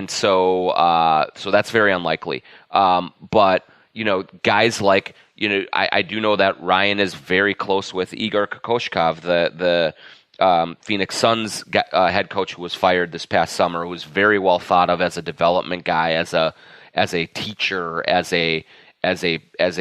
so that's very unlikely. But guys like I do know that Ryan is very close with Igor Kokoshkov, the Phoenix Suns head coach who was fired this past summer, who was very well thought of as a development guy, as a teacher, as a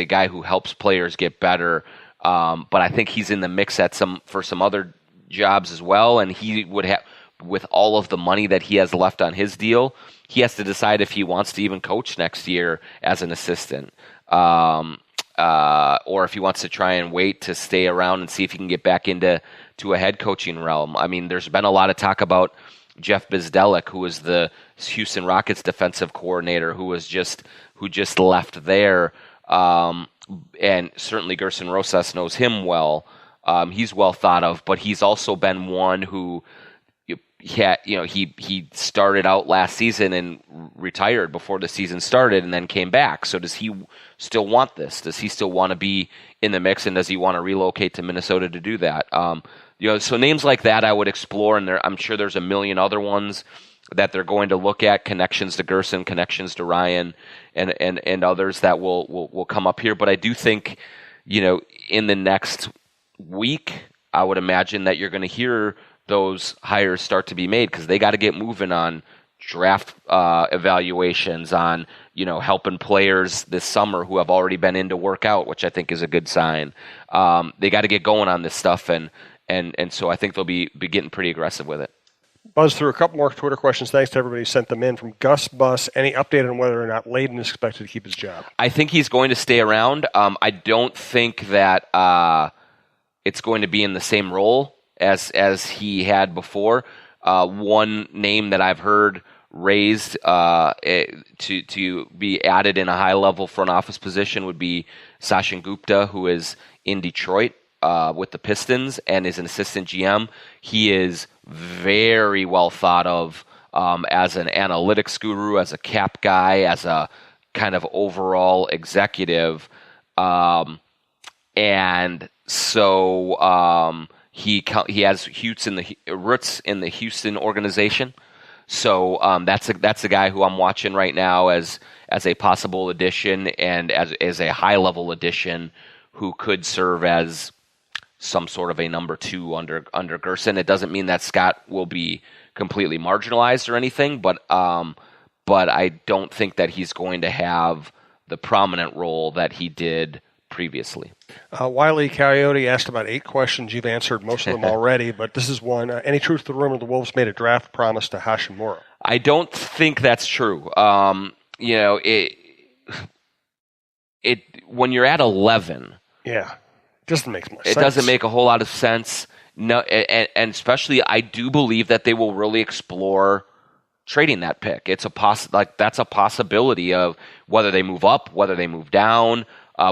guy who helps players get better. But I think he's in the mix for some other jobs as well, and he would have, with all of the money that he has left on his deal, he has to decide if he wants to even coach next year as an assistant, or if he wants to try and wait to stay around and see if he can get back into a head coaching realm. I mean, there's been a lot of talk about Geoff Delic, who was the Houston Rockets defensive coordinator, who just left there, and certainly Gerson Rosas knows him well. He's well thought of, but he's also been one who he started out last season and retired before the season started and then came back. So does he still want this? Does he still want to be in the mix, and does he want to relocate to Minnesota to do that? So names like that I would explore, and I'm sure there's a million other ones that they're going to look at, connections to Gerson, connections to Ryan, and others that will come up here. But I do think, in the next week, I would imagine that you're going to hear those hires start to be made, because they got to get moving on draft evaluations, on helping players this summer who have already been in to work out, which I think is a good sign. They got to get going on this stuff, and so I think they'll be getting pretty aggressive with it. Buzz through a couple more Twitter questions. Thanks to everybody who sent them in. From Gus Buss, any update on whether or not Layden is expected to keep his job? I think he's going to stay around. I don't think that it's going to be in the same role as he had before. One name that I've heard raised to be added in a high-level front office position would be Sachin Gupta, who is in Detroit with the Pistons and is an assistant GM. He is very well thought of as an analytics guru, as a cap guy, as a kind of overall executive. And so he has roots in the Houston organization. So that's a guy who I'm watching right now as a possible addition, and as a high-level addition who could serve as some sort of a number two under Gerson. It doesn't mean that Scott will be completely marginalized or anything, but I don't think that he's going to have the prominent role that he did previously. Wiley Coyote asked about 8 questions. You've answered most of them already, but this is one. Any truth to the rumor the Wolves made a draft promise to Hashimura? I don't think that's true. When you're at 11, yeah, doesn't make much sense. It doesn't make a whole lot of sense. No, and especially I do believe that they will really explore trading that pick. It's that's a possibility of whether they move up, whether they move down,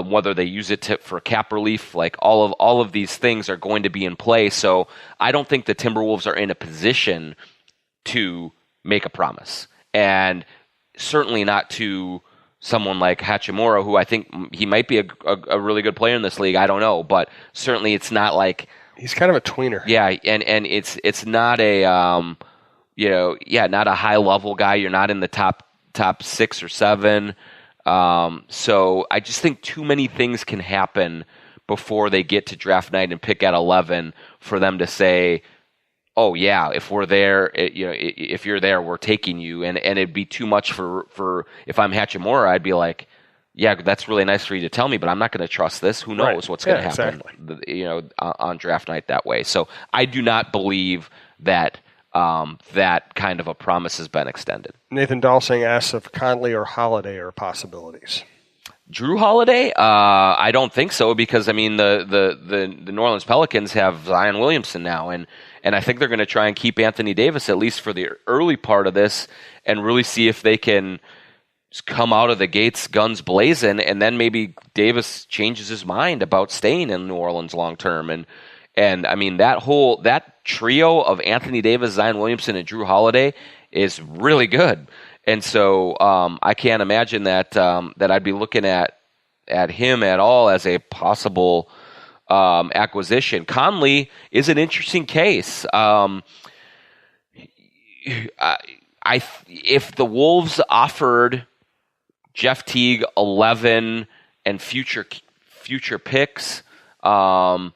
whether they use it for cap relief. Like all of these things are going to be in play. So I don't think the Timberwolves are in a position to make a promise, and certainly not to someone like Hachimura, who I think he might be a really good player in this league. I don't know, but certainly it's not like he's kind of a tweener. Yeah, and it's not a not a high level guy. You're not in the top 6 or 7. So I just think too many things can happen before they get to draft night and pick at 11 for them to say, oh yeah, if we're there, if you're there, we're taking you, and it'd be too much for if I'm Hachimura, I'd be like, yeah, that's really nice for you to tell me, but I'm not going to trust this. Who knows what's going to happen, on draft night that way. So I do not believe that that kind of a promise has been extended. Nathan Dalsing asks if Conley or Holiday are possibilities. Drew Holiday? I don't think so, because I mean the New Orleans Pelicans have Zion Williamson now, and I think they're going to try and keep Anthony Davis at least for the early part of this, and really see if they can come out of the gates guns blazing, and then maybe Davis changes his mind about staying in New Orleans long term. And I mean that trio of Anthony Davis, Zion Williamson, and Drew Holiday is really good. And so I can't imagine that I'd be looking at him at all as a possible acquisition. Conley is an interesting case. if the Wolves offered Jeff Teague 11 and future picks, and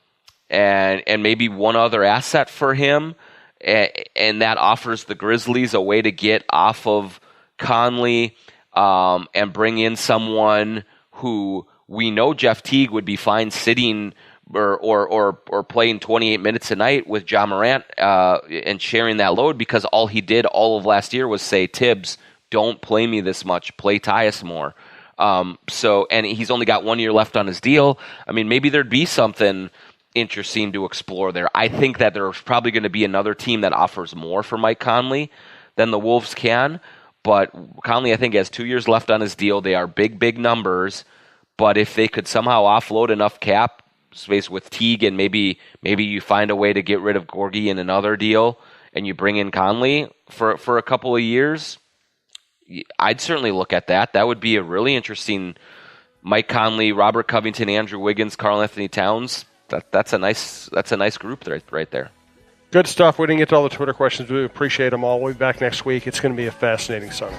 maybe one other asset for him, and that offers the Grizzlies a way to get off of Conley, and bring in someone who we know Jeff Teague would be fine sitting or playing 28 minutes a night with Ja Morant, and sharing that load, because all he did all of last year was say, Tibbs, don't play me this much, play Tyus more. And he's only got 1 year left on his deal. I mean, maybe there'd be something interesting to explore there. I think that there's probably going to be another team that offers more for Mike Conley than the Wolves can. But Conley, I think, has 2 years left on his deal. They are big numbers. But if they could somehow offload enough cap space with Teague, and maybe you find a way to get rid of Gorgie in another deal, and you bring in Conley for a couple of years, I'd certainly look at that. That would be a really interesting Mike Conley, Robert Covington, Andrew Wiggins, Karl Anthony Towns. That's a nice group right there. Good stuff. We didn't get to all the Twitter questions. We appreciate them all. We'll be back next week. It's going to be a fascinating summer.